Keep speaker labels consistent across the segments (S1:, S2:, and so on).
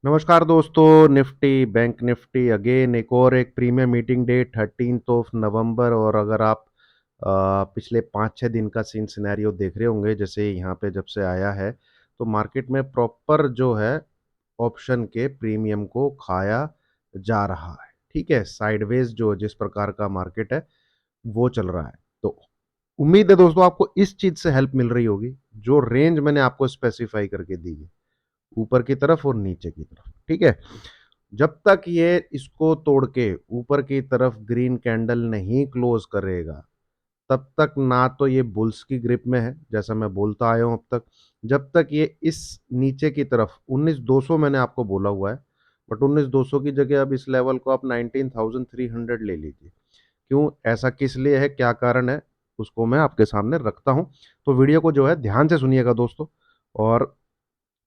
S1: नमस्कार दोस्तों। Nifty bank Nifty again एक प्रीमियम मीटिंग डे 13 नवंबर। और अगर आप पिछले 5-6 दिन का सीन सिनेरियो देख रहे होंगे, जैसे यहाँ पे जब से आया है तो मार्केट में प्रॉपर जो है ऑप्शन के प्रीमियम को खाया जा रहा है। ठीक है, साइडवेज जो जिस प्रकार का मार्केट है वो चल रहा है। तो उम्मीद है दोस्तों आपको इस चीज से हेल्प मिल रही होगी, जो रेंज मैंने आपको स्पेसिफाई करके दी है, ऊपर की तरफ और नीचे की तरफ। ठीक है, जब तक ये इसको तोड़ के ऊपर की तरफ ग्रीन कैंडल नहीं क्लोज करेगा, तब तक ना तो ये बुल्स की ग्रिप में है, जैसा मैं बोलता आया हूं अब तक। जब तक ये इस नीचे की तरफ 19,200 मैंने आपको बोला हुआ है, बट 19,200 की जगह अब इस लेवल को आप 19,300 ले लीजिए। क्यों ऐसा किस लिए है, क्या कारण है, उसको मैं आपके सामने रखता हूं। तो वीडियो को जो है ध्यान से सुनिएगा दोस्तों, और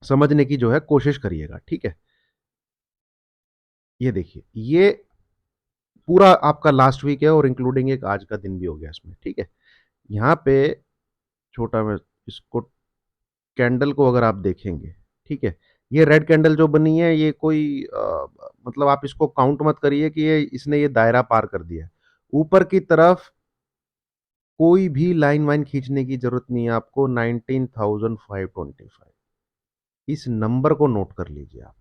S1: समझने की जो है कोशिश करिएगा। ठीक है, ये देखिए, ये पूरा आपका लास्ट वीक है और इंक्लूडिंग एक आज का दिन भी हो गया इसमें। ठीक है, यहाँ पे छोटा मैं इसको कैंडल को अगर आप देखेंगे, ठीक है, ये रेड कैंडल जो बनी है, ये कोई मतलब आप इसको काउंट मत करिए कि ये इसने ये दायरा पार कर दिया है। ऊपर की तरफ कोई भी लाइन वाइन खींचने की जरूरत नहीं है आपको। 19,525 इस नंबर को नोट कर लीजिए आप।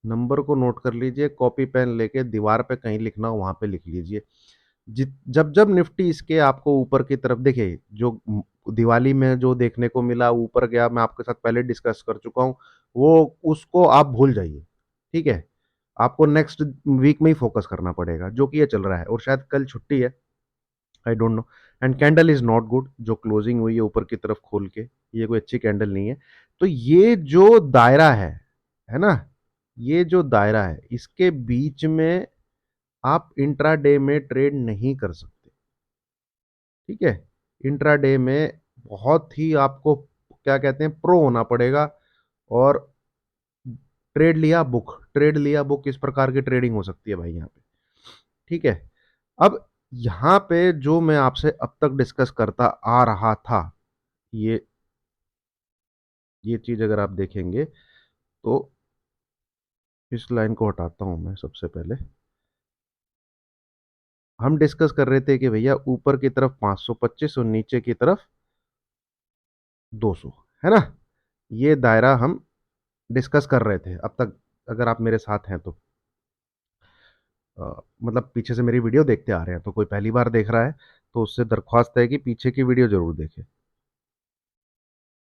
S1: नंबर को नोट कर लीजिए, कॉपी पेन लेके दीवार पे कहीं लिखना हो वहां पे लिख लीजिए। जब जब निफ्टी इसके आपको ऊपर की तरफ देखिए, जो दिवाली में जो देखने को मिला ऊपर गया, मैं आपके साथ पहले डिस्कस कर चुका हूं, वो उसको आप भूल जाइए। ठीक है, आपको नेक्स्ट वीक में ही फोकस करना पड़ेगा, जो कि ये चल रहा है, और शायद कल छुट्टी है, I don't know. And candle is not good, जो क्लोजिंग हुई है ऊपर की तरफ खोल के, ये कोई अच्छी कैंडल नहीं है। तो ये जो दायरा है ना, ये जो दायरा है, इसके बीच में आप इंट्राडे में ट्रेड नहीं कर सकते। ठीक है, इंट्राडे में बहुत ही आपको क्या कहते हैं, प्रो होना पड़ेगा। और ट्रेड लिया बुक, इस प्रकार की ट्रेडिंग हो सकती है भाई यहाँ पे। ठीक है, अब यहाँ पे जो मैं आपसे अब तक डिस्कस करता आ रहा था, ये ये चीज अगर आप देखेंगे तो इस लाइन को हटाता हूं मैं सबसे पहले। हम डिस्कस कर रहे थे कि भैया ऊपर की तरफ 525 और नीचे की तरफ 200, है ना। ये दायरा हम डिस्कस कर रहे थे अब तक, अगर आप मेरे साथ हैं तो। मतलब पीछे से मेरी वीडियो देखते आ रहे हैं, तो कोई पहली बार देख रहा है तो उससे दरख्वास्त है कि पीछे की वीडियो जरूर देखे।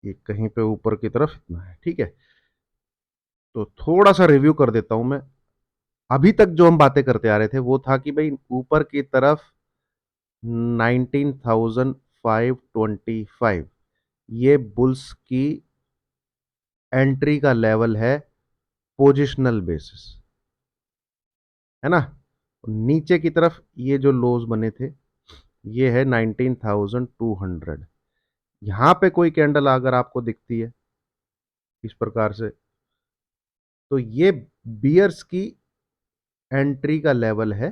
S1: ये कहीं पे ऊपर की तरफ इतना है। ठीक है, तो थोड़ा सा रिव्यू कर देता हूं मैं। अभी तक जो हम बातें करते आ रहे थे वो था कि भाई ऊपर की तरफ 19,525 ये बुल्स की एंट्री का लेवल है, पोजिशनल बेसिस, है ना। नीचे की तरफ ये जो लोज बने थे, ये है 19,200। यहां पे कोई कैंडल अगर आपको दिखती है इस प्रकार से, तो ये बियर्स की एंट्री का लेवल है,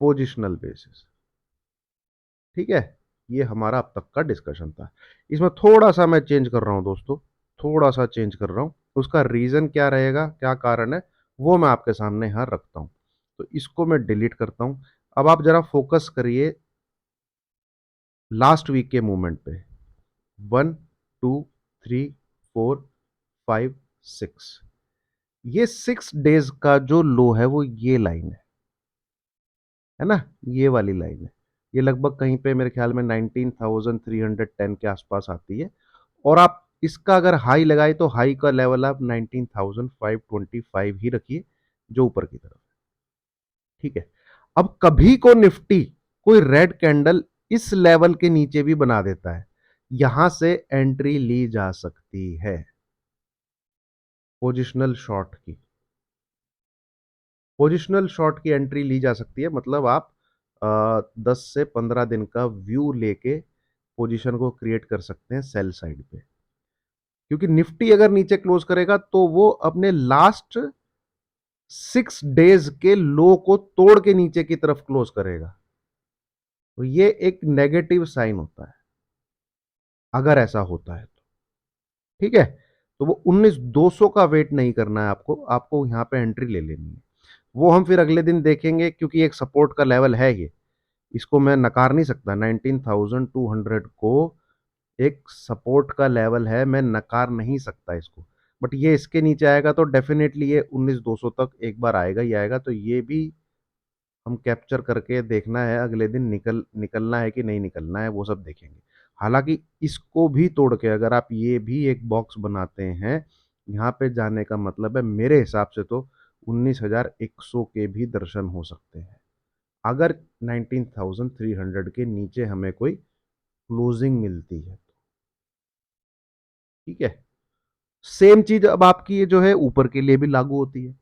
S1: पोजिशनल बेसिस। ठीक है, ये हमारा अब तक का डिस्कशन था। इसमें थोड़ा सा मैं चेंज कर रहा हूं दोस्तों, थोड़ा सा चेंज कर रहा हूं। उसका रीजन क्या रहेगा, क्या कारण है, वो मैं आपके सामने यहां रखता हूं। तो इसको मैं डिलीट करता हूं। अब आप जरा फोकस करिए लास्ट वीक के मूवमेंट पे। 1, 2, 3, 4, 5, 6, ये 6 डेज का जो लो है वो ये लाइन है ना, ये वाली लाइन है। ये लगभग कहीं पे मेरे ख्याल में 19,310 के आसपास आती है। और आप इसका अगर हाई लगाए तो हाई का लेवल आप 19,525 ही रखिए, जो ऊपर की तरफ। ठीक है, अब कभी को निफ्टी कोई रेड कैंडल इस लेवल के नीचे भी बना देता है, यहां से एंट्री ली जा सकती है, पोजिशनल शॉर्ट की। पोजिशनल शॉर्ट की एंट्री ली जा सकती है, मतलब आप 10 से 15 दिन का व्यू लेके पोजीशन को क्रिएट कर सकते हैं सेल साइड पे। क्योंकि निफ्टी अगर नीचे क्लोज करेगा तो वो अपने लास्ट 6 डेज के लो को तोड़ के नीचे की तरफ क्लोज करेगा। तो ये एक नेगेटिव साइन होता है अगर ऐसा होता है तो। ठीक है? तो वो 19,200 का वेट नहीं करना है आपको, आपको यहाँ पे एंट्री ले लेनी है। वो हम फिर अगले दिन देखेंगे क्योंकि एक सपोर्ट का लेवल है ये, इसको मैं नकार नहीं सकता। 19,200 को एक सपोर्ट का लेवल है, मैं नकार नहीं सकता इसको। बट ये इसके नीचे आएगा तो डेफिनेटली ये 19,200 तक एक बार आएगा ही आएगा, तो ये भी हम कैप्चर करके देखना है अगले दिन, निकलना है कि नहीं निकलना है वो सब देखेंगे। हालांकि इसको भी तोड़ के अगर आप ये भी एक बॉक्स बनाते हैं, यहाँ पे जाने का मतलब है मेरे हिसाब से तो 19,100 के भी दर्शन हो सकते हैं, अगर 19,300 के नीचे हमें कोई क्लोजिंग मिलती है। ठीक है, सेम चीज अब आपकी ये जो है ऊपर के लिए भी लागू होती है,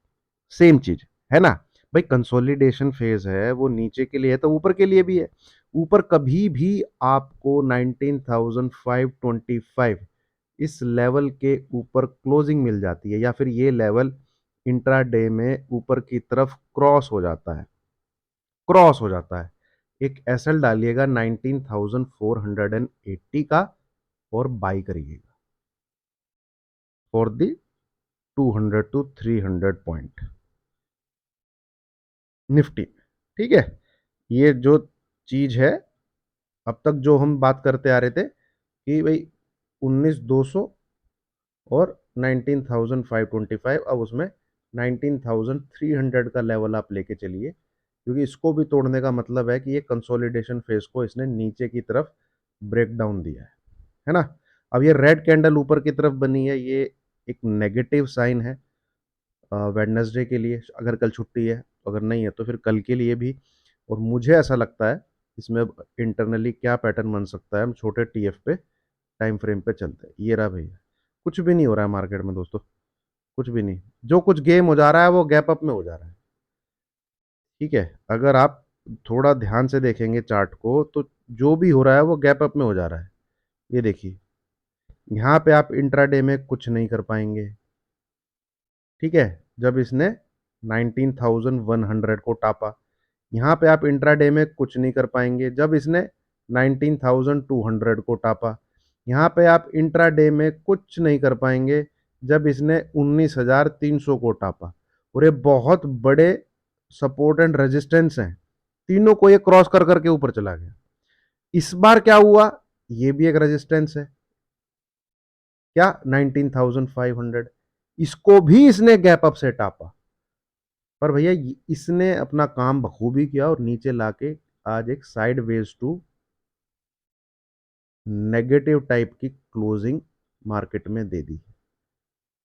S1: सेम चीज है ना भाई। कंसोलिडेशन फेज है वो नीचे के लिए है तो ऊपर के लिए भी है। ऊपर कभी भी आपको 19,525 इस लेवल के ऊपर क्लोजिंग मिल जाती है, या फिर ये लेवल इंट्राडे में ऊपर की तरफ क्रॉस हो जाता है। एक एसएल डालिएगा 19,480 का और बाई करिएगा for the 200 to 300 point Nifty. ठीक है, ये जो चीज है अब तक जो हम बात करते आ रहे थे कि भाई 19,200 और 19,525, अब उसमें 19,300 का लेवल आप लेके चलिए, क्योंकि इसको भी तोड़ने का मतलब है कि ये कंसोलिडेशन फेज को इसने नीचे की तरफ ब्रेक डाउन दिया है ना। अब ये रेड कैंडल ऊपर की तरफ बनी है, ये एक नेगेटिव साइन है वेडनेसडे के लिए, अगर कल छुट्टी है, अगर नहीं है तो फिर कल के लिए भी। और मुझे ऐसा लगता है इसमें अब इंटरनली क्या पैटर्न बन सकता है, हम छोटे टीएफ पे टाइम फ्रेम पे चलते हैं। ये रहा भैया, कुछ भी नहीं हो रहा है मार्केट में दोस्तों, कुछ भी नहीं। जो कुछ गेम हो जा रहा है वो गैप अप में हो जा रहा है। ठीक है, अगर आप थोड़ा ध्यान से देखेंगे चार्ट को तो जो भी हो रहा है वो गैप अप में हो जा रहा है। ये देखिए, यहाँ पे आप इंट्राडे में कुछ नहीं कर पाएंगे। ठीक है, जब इसने 19,100 को टापा, यहाँ पे आप इंट्राडे में कुछ नहीं कर पाएंगे जब इसने 19,200 को टापा। यहाँ पे आप इंट्राडे में कुछ नहीं कर पाएंगे जब इसने 19,300 को टापा। और ये बहुत बड़े सपोर्ट एंड रेजिस्टेंस हैं, तीनों को ये क्रॉस कर करके ऊपर चला गया। इस बार क्या हुआ, ये भी एक रेजिस्टेंस है, क्या 19,500, इसको भी इसने गैप अप से टापा। पर भैया इसने अपना काम बखूबी किया और नीचे लाके आज एक sideways to negative type की क्लोजिंग मार्केट में दे दी।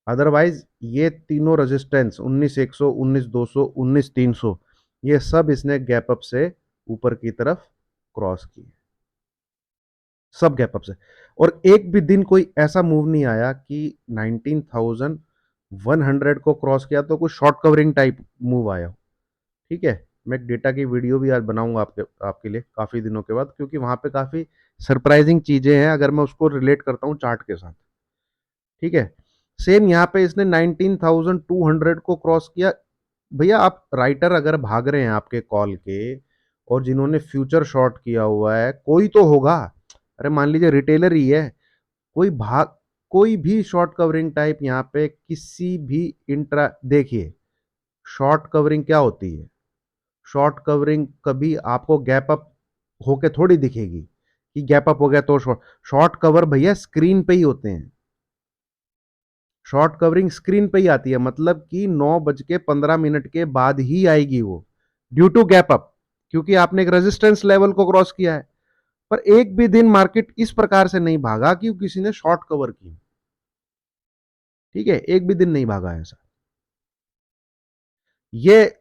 S1: अदरवाइज ये तीनों रेजिस्टेंस 19,100, 19,200, 19,300, ये सब इसने गैप अप से ऊपर की तरफ क्रॉस किए, सब गैप अप से। और एक भी दिन कोई ऐसा मूव नहीं आया कि 19,100 को क्रॉस किया तो कुछ शॉर्ट कवरिंग टाइप मूव आया। ठीक है, मैं एक डेटा की वीडियो भी आज बनाऊंगा आपके आपके लिए काफ़ी दिनों के बाद, क्योंकि वहाँ पे काफ़ी सरप्राइजिंग चीज़ें हैं अगर मैं उसको रिलेट करता हूँ चार्ट के साथ। ठीक है, सेम यहाँ पे इसने 19,200 को क्रॉस किया। भैया आप राइटर अगर भाग रहे हैं आपके कॉल के, और जिन्होंने फ्यूचर शॉर्ट किया हुआ है कोई तो होगा, अरे मान लीजिए रिटेलर ही है, कोई भाग, कोई भी शॉर्ट कवरिंग टाइप यहाँ पे किसी भी इंट्रा, देखिए शॉर्ट कवरिंग क्या होती है, शॉर्ट कवरिंग कभी आपको गैप अप होके थोड़ी दिखेगी कि गैप अप हो गया तो शॉर्ट। शॉर्ट कवर भैया स्क्रीन पे ही होते हैं, शॉर्ट कवरिंग स्क्रीन पे ही आती है, मतलब कि 9:15 के बाद ही आएगी वो, ड्यू टू गैप अप, क्योंकि आपने एक रेजिस्टेंस लेवल को क्रॉस किया है। पर एक भी दिन मार्केट इस प्रकार से नहीं भागा कि किसी ने शॉर्ट कवर की। ठीक है, एक भी दिन नहीं भागा ऐसा। ये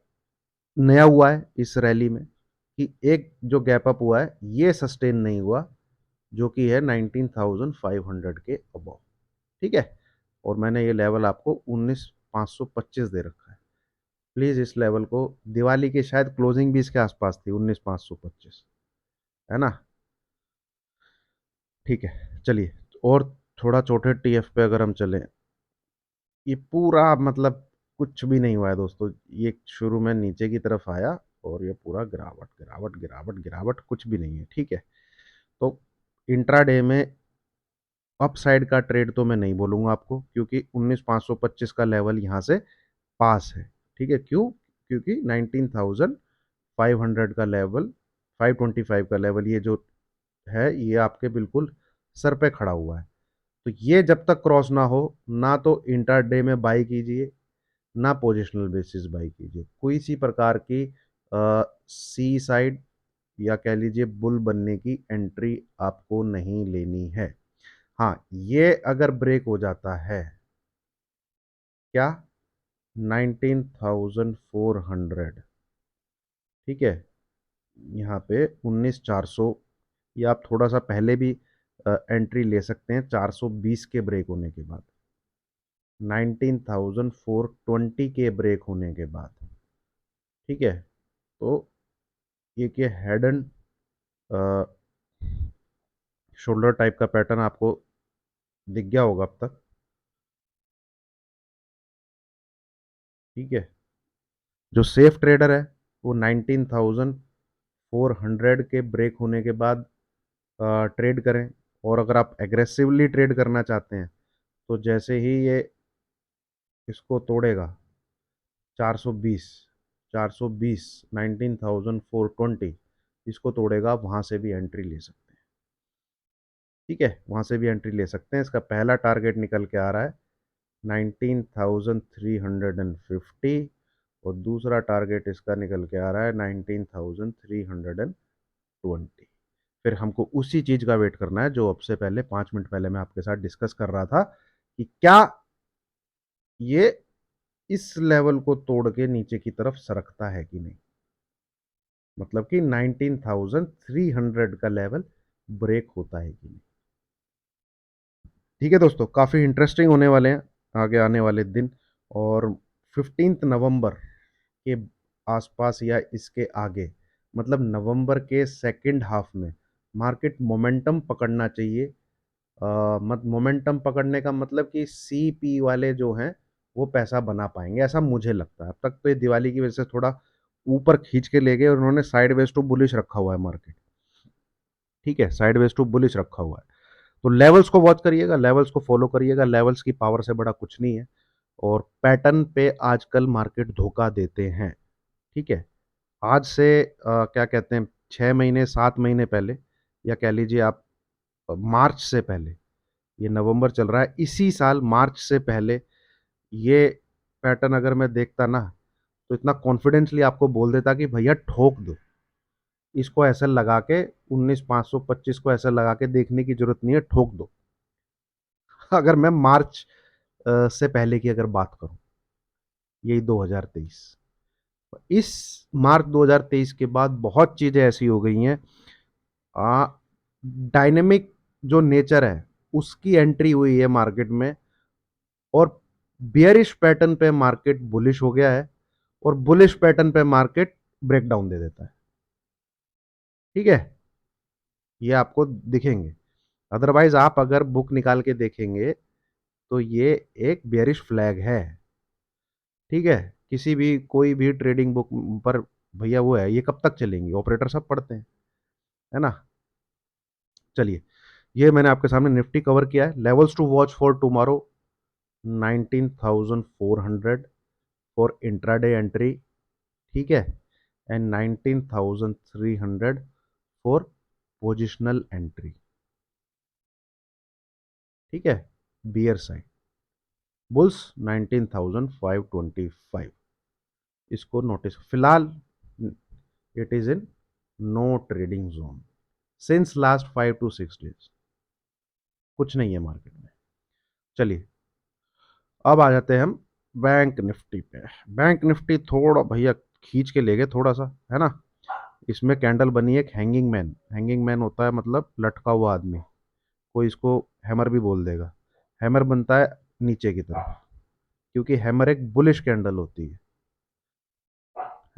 S1: नया हुआ है इस रैली में कि एक जो गैप अप हुआ है ये सस्टेन नहीं हुआ, जो कि है 19,500 के अबव। ठीक है, और मैंने ये लेवल आपको 19,525 दे रखा है। प्लीज इस लेवल को, दिवाली की शायद क्लोजिंग भी इसके आसपास थी 19,525, है ना। ठीक है, चलिए और थोड़ा छोटे टीएफ पे अगर हम चलें, ये पूरा मतलब कुछ भी नहीं हुआ है दोस्तों, ये शुरू में नीचे की तरफ आया और ये पूरा गिरावट गिरावट गिरावट गिरावट, कुछ भी नहीं है। ठीक है, तो इंट्राडे में अपसाइड का ट्रेड तो मैं नहीं बोलूँगा आपको, क्योंकि 19,525 का लेवल यहाँ से पास है। ठीक है, क्यों? क्योंकि 19,500 का लेवल, 525 का लेवल, ये जो है ये आपके बिल्कुल सर पे खड़ा हुआ है। तो ये जब तक क्रॉस ना हो, ना तो इंट्राडे में बाई कीजिए, ना पोजिशनल बेसिस बाई कीजिए। कोई सी प्रकार की सी साइड या कह लीजिए बुल बनने की एंट्री आपको नहीं लेनी है। हाँ, ये अगर ब्रेक हो जाता है, क्या, 19,400, ठीक है, यहाँ पे 19,400, या आप थोड़ा सा पहले भी एंट्री ले सकते हैं 420 के ब्रेक होने के बाद, 19,420 के ब्रेक होने के बाद। ठीक है, तो ये कि हेड एंड शोल्डर टाइप का पैटर्न आपको दिख गया होगा अब तक। ठीक है, जो सेफ ट्रेडर है वो 19,400 के ब्रेक होने के बाद ट्रेड करें। और अगर आप एग्रेसिवली ट्रेड करना चाहते हैं, तो जैसे ही ये इसको तोड़ेगा 420, 420, 19,420, इसको तोड़ेगा, वहां से भी एंट्री ले सकते हैं। ठीक है, वहां से भी एंट्री ले सकते हैं। इसका पहला टारगेट निकल के आ रहा है 19,350, और दूसरा टारगेट इसका निकल के आ रहा है 19,320। फिर हमको उसी चीज का वेट करना है जो अब से पहले 5 मिनट पहले मैं आपके साथ डिस्कस कर रहा था, कि क्या ये इस लेवल को तोड़ के नीचे की तरफ सरकता है कि नहीं। मतलब कि 19,300 का लेवल ब्रेक होता है कि नहीं। ठीक है दोस्तों, काफ़ी इंटरेस्टिंग होने वाले हैं आगे आने वाले दिन। और 15 नवंबर के आसपास या इसके आगे, मतलब नवंबर के सेकंड हाफ में मार्केट मोमेंटम पकड़ना चाहिए। मत मोमेंटम पकड़ने का मतलब कि सी पी वाले जो हैं वो पैसा बना पाएंगे, ऐसा मुझे लगता है। अब तक तो ये दिवाली की वजह से थोड़ा ऊपर खींच के ले गए और उन्होंने साइडवेज टू बुलिश रखा हुआ है मार्केट। ठीक है, साइडवेज टू बुलिश रखा हुआ है। तो लेवल्स को वॉच करिएगा, लेवल्स को फॉलो करिएगा, लेवल्स की पावर से बड़ा कुछ नहीं है। और पैटर्न पे आजकल मार्केट धोखा देते हैं। ठीक है, आज से क्या कहते हैं, 6 महीने 7 महीने पहले, या कह लीजिए आप मार्च से पहले, ये नवंबर चल रहा है, इसी साल मार्च से पहले ये पैटर्न अगर मैं देखता ना, तो इतना कॉन्फिडेंसली आपको बोल देता कि भैया ठोक दो इसको, ऐसे लगा के 19,525 को ऐसे लगा के देखने की जरूरत नहीं है, ठोक दो। अगर मैं मार्च से पहले की अगर बात करूं, यही 2023, इस मार्च 2023 के बाद बहुत चीजें ऐसी हो गई हैं। डायनेमिक जो नेचर है उसकी एंट्री हुई है मार्केट में, और बियरिश पैटर्न पे मार्केट बुलिश हो गया है, और बुलिश पैटर्न पे मार्केट ब्रेकडाउन दे देता है। ठीक है, ये आपको दिखेंगे। अदरवाइज आप अगर बुक निकाल के देखेंगे तो ये एक बियरिश फ्लैग है। ठीक है, किसी भी कोई भी ट्रेडिंग बुक पर भैया वो है, ये कब तक चलेंगी, ऑपरेटर सब पढ़ते हैं, है ना। चलिए, ये मैंने आपके सामने निफ्टी कवर किया है। Levels to watch for tomorrow, 19,400 for intraday entry. ठीक है, एंड 19,300 फॉर पोजिशनल एंट्री। ठीक है, बियर साइड, बुल्स 19,525, इसको नोटिस फिलहाल it is in no trading zone since last 5 to 6 days, कुछ नहीं है मार्केट में। चलिए, अब आ जाते हैं हम बैंक निफ्टी पे। बैंक निफ्टी थोड़ा भैया खींच के ले गए थोड़ा सा, है ना। इसमें कैंडल बनी है एक हैंगिंग मैन। हैंगिंग मैन होता है मतलब लटका हुआ आदमी, कोई इसको हैमर भी बोल देगा। हैमर बनता है नीचे की तरफ, क्योंकि हैमर एक बुलिश कैंडल होती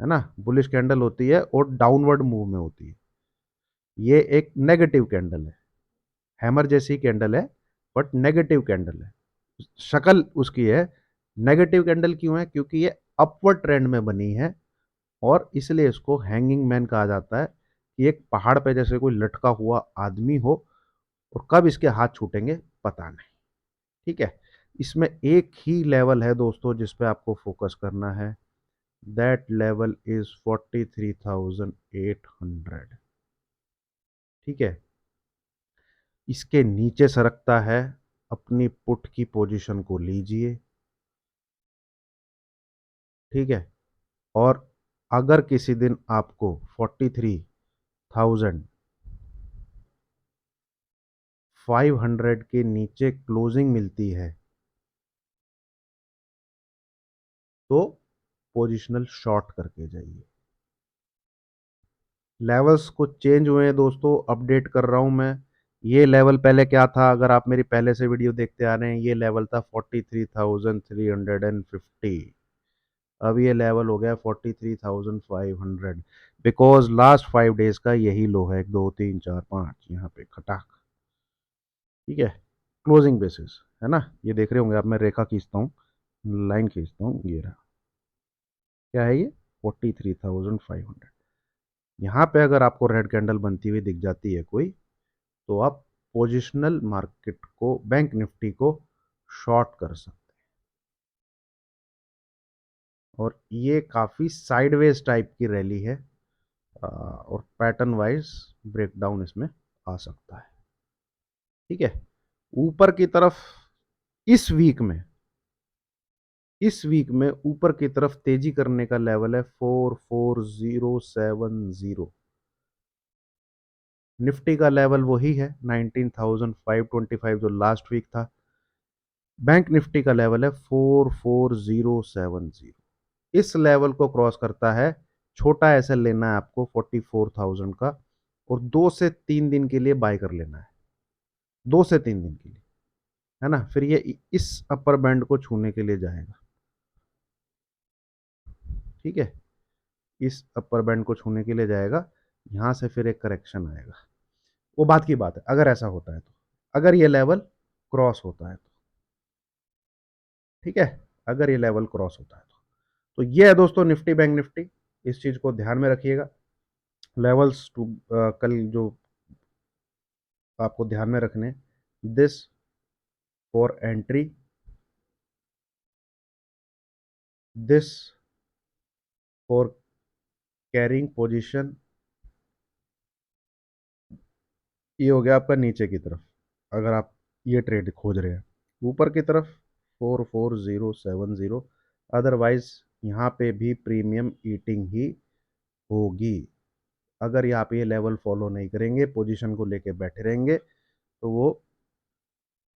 S1: है ना, बुलिश कैंडल होती है और डाउनवर्ड मूव में होती है। ये एक नेगेटिव कैंडल है, हैमर जैसी कैंडल है, बट नेगेटिव कैंडल है। शक्ल उसकी है नेगेटिव कैंडल, क्यों है, क्योंकि ये अपवर्ड ट्रेंड में बनी है, और इसलिए इसको हैंगिंग मैन कहा जाता है। कि एक पहाड़ पे जैसे कोई लटका हुआ आदमी हो, और कब इसके हाथ छूटेंगे, पता नहीं। ठीक है, इसमें एक ही लेवल है दोस्तों जिस पे आपको फोकस करना है, दैट लेवल इज 43,800। ठीक है, इसके नीचे सरकता है, अपनी पुट की पोजीशन को लीजिए। ठीक है, और अगर किसी दिन आपको 43,500 के नीचे क्लोजिंग मिलती है तो पोजिशनल शॉर्ट करके जाइए। लेवल्स कुछ चेंज हुए हैं दोस्तों, अपडेट कर रहा हूं मैं। ये लेवल पहले क्या था, अगर आप मेरी पहले से वीडियो देखते आ रहे हैं, ये लेवल था 43,350। अब ये लेवल हो गया 43,500, बिकॉज लास्ट 5 डेज का यही लो है, 1 2 3 4 5 यहाँ पे खटाक। ठीक है, क्लोजिंग बेसिस है ना, ये देख रहे होंगे आप, मैं रेखा खींचता हूँ, लाइन खींचता हूँ, ये रहा, क्या है ये 43,500। यहाँ पे अगर आपको रेड कैंडल बनती हुई दिख जाती है कोई, तो आप पोजिशनल मार्केट को, बैंक निफ्टी को शॉर्ट कर सकते हैं। और ये काफ़ी साइडवेज टाइप की रैली है, और पैटर्न वाइज ब्रेकडाउन इसमें आ सकता है। ठीक है, ऊपर की तरफ इस वीक में, ऊपर की तरफ तेजी करने का लेवल है 44,070। निफ्टी का लेवल वही है 19,525 जो लास्ट वीक था। बैंक निफ्टी का लेवल है 44,070। इस लेवल को क्रॉस करता है, छोटा एसएल लेना है आपको 44,000 का, और 2 से 3 दिन के लिए बाय कर लेना है, 2 से 3 दिन के लिए, है ना। फिर ये इस अपर बैंड को छूने के लिए जाएगा। ठीक है, इस अपर बैंड को छूने के लिए जाएगा, यहां से फिर एक करेक्शन आएगा। वो बात की बात है, अगर ऐसा होता है तो, अगर ये लेवल क्रॉस होता है तो, ठीक है, अगर ये लेवल क्रॉस होता है तो ये है दोस्तों निफ्टी बैंक निफ्टी। इस चीज को ध्यान में रखिएगा। लेवल्स टू कल जो आपको ध्यान में रखने, this for entry, this for carrying position, ये हो गया आपका नीचे की तरफ, अगर आप ये ट्रेड खोज रहे हैं। ऊपर की तरफ 44,070, अदरवाइज यहाँ पे भी प्रीमियम ईटिंग ही होगी। अगर यहाँ पे ये लेवल फॉलो नहीं करेंगे, पोजीशन को लेके बैठे रहेंगे, तो वो,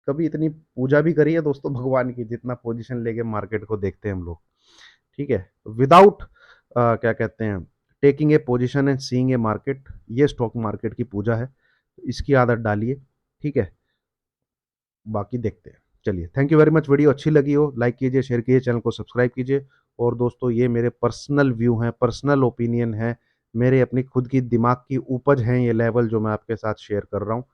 S1: कभी इतनी पूजा भी करी है दोस्तों भगवान की जितना पोजीशन लेके मार्केट को देखते हैं हम लोग। ठीक है, विदाउट क्या कहते हैं, taking a position and seeing a market, ये स्टॉक मार्केट की पूजा है, इसकी आदत डालिए। ठीक है, बाकी देखते हैं। चलिए, thank you very much. Video अच्छी लगी हो लाइक कीजिए, शेयर कीजिए, चैनल को सब्सक्राइब कीजिए। और दोस्तों, ये मेरे पर्सनल व्यू हैं, पर्सनल ओपिनियन है, मेरे अपनी खुद की दिमाग की उपज हैं ये लेवल जो मैं आपके साथ शेयर कर रहा हूँ।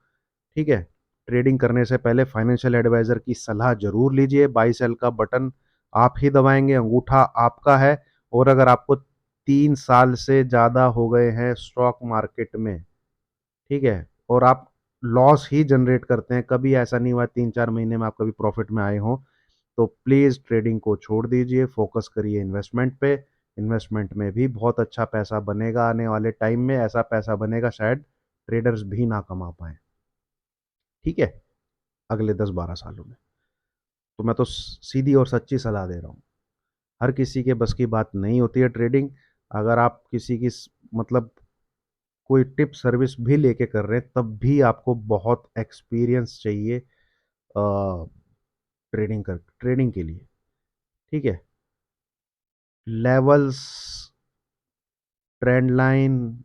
S1: ठीक है, ट्रेडिंग करने से पहले फाइनेंशियल एडवाइजर की सलाह जरूर लीजिए। बाई सेल का बटन आप ही दबाएंगे, अंगूठा आपका है। और अगर आपको 3 साल से ज़्यादा हो गए हैं स्टॉक मार्केट में, ठीक है, और आप लॉस ही जनरेट करते हैं, कभी ऐसा नहीं हुआ 3 4 महीने में आप कभी प्रॉफिट में आए हो, तो प्लीज़ ट्रेडिंग को छोड़ दीजिए, फोकस करिए इन्वेस्टमेंट पे। इन्वेस्टमेंट में भी बहुत अच्छा पैसा बनेगा, आने वाले टाइम में ऐसा पैसा बनेगा शायद ट्रेडर्स भी ना कमा पाए। ठीक है, अगले 10 12 सालों में। तो मैं तो सीधी और सच्ची सलाह दे रहा हूँ, हर किसी के बस की बात नहीं होती है ट्रेडिंग। अगर आप किसी की मतलब कोई टिप सर्विस भी लेके कर रहे हैं, तब भी आपको बहुत एक्सपीरियंस चाहिए ट्रेडिंग के लिए। ठीक है, levels, trend line,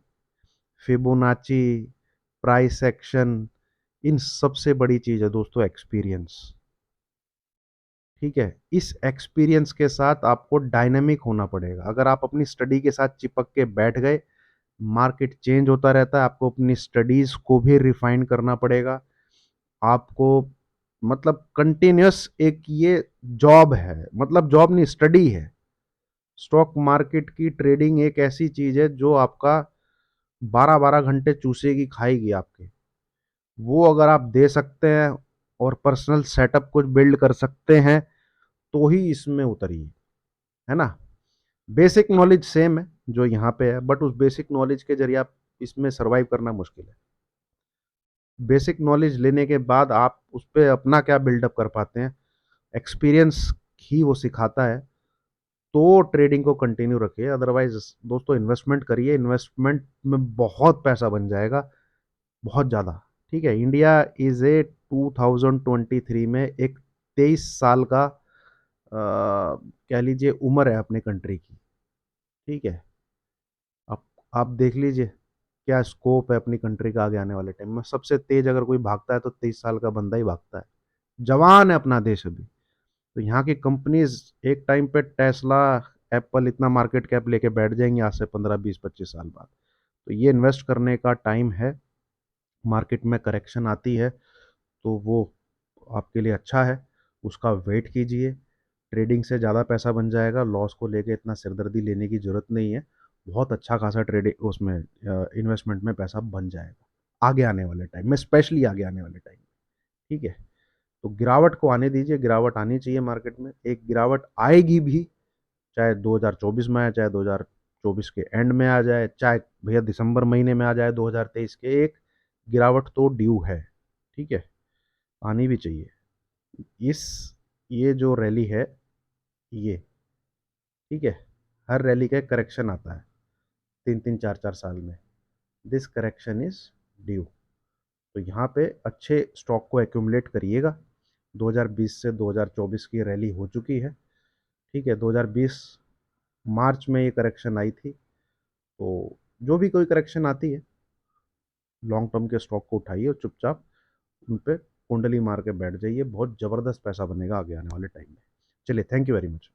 S1: Fibonacci, price action, इन सबसे बड़ी चीज है दोस्तों एक्सपीरियंस। ठीक है, इस एक्सपीरियंस के साथ आपको डायनेमिक होना पड़ेगा। अगर आप अपनी स्टडी के साथ चिपक के बैठ गए, मार्केट चेंज होता रहता है, आपको अपनी स्टडीज को भी रिफाइन करना पड़ेगा। आपको मतलब कंटिन्यूस एक ये जॉब है, मतलब जॉब नहीं, स्टडी है। स्टॉक मार्केट की ट्रेडिंग एक ऐसी चीज है जो आपका 12 12 घंटे चूसेगी खाएगी आपके। वो अगर आप दे सकते हैं, और पर्सनल सेटअप कुछ बिल्ड कर सकते हैं तो ही इसमें उतरिए, है ना। बेसिक नॉलेज सेम है जो यहाँ पे है, बट उस बेसिक नॉलेज के जरिए आप इसमें सरवाइव करना मुश्किल है। बेसिक नॉलेज लेने के बाद आप उस पे अपना क्या बिल्डअप कर पाते हैं, एक्सपीरियंस ही वो सिखाता है। तो ट्रेडिंग को कंटिन्यू रखिए, अदरवाइज दोस्तों इन्वेस्टमेंट करिए, इन्वेस्टमेंट में बहुत पैसा बन जाएगा, बहुत ज़्यादा। ठीक है, इंडिया इज ए 2023 में एक 23 साल का कह लीजिए उम्र है अपने कंट्री की। ठीक है, आप आप देख लीजिए क्या स्कोप है अपनी कंट्री का आगे आने वाले टाइम में। सबसे तेज अगर कोई भागता है तो 23 साल का बंदा ही भागता है। जवान है अपना देश अभी। तो यहाँ की कंपनीज एक टाइम पे टेस्ला, एप्पल इतना मार्केट कैप लेके बैठ जाएंगी आज से 15 20 25 साल बाद। तो ये इन्वेस्ट करने का टाइम है। मार्केट में करेक्शन आती है तो वो आपके लिए अच्छा है, उसका वेट कीजिए। ट्रेडिंग से ज़्यादा पैसा बन जाएगा, लॉस को लेके इतना सिरदर्दी लेने की ज़रूरत नहीं है। बहुत अच्छा खासा ट्रेडिंग उसमें इन्वेस्टमेंट में पैसा बन जाएगा आगे आने वाले टाइम में, स्पेशली आगे आने वाले टाइम में। ठीक है, तो गिरावट को आने दीजिए, गिरावट आनी चाहिए मार्केट में, एक गिरावट आएगी भी। चाहे 2024 में आए, चाहे 2024 के एंड में आ जाए, चाहे भैया दिसंबर महीने में आ जाए 2023 के, एक गिरावट तो ड्यू है। ठीक है, आनी भी चाहिए। इस ये जो रैली है ये, ठीक है, हर रैली का एक करेक्शन आता है 3 3 4 4 साल में। This correction is due. तो यहाँ पे अच्छे स्टॉक को एक्यूमुलेट करिएगा। 2020 से 2024 की रैली हो चुकी है। ठीक है, 2020 मार्च में ये करेक्शन आई थी। तो जो भी कोई करेक्शन आती है, लॉन्ग टर्म के स्टॉक को उठाइए और चुपचाप उन पे कुंडली मार के बैठ जाइए, बहुत ज़बरदस्त पैसा बनेगा आगे आने वाले टाइम में। चलिए, थैंक यू वेरी मच।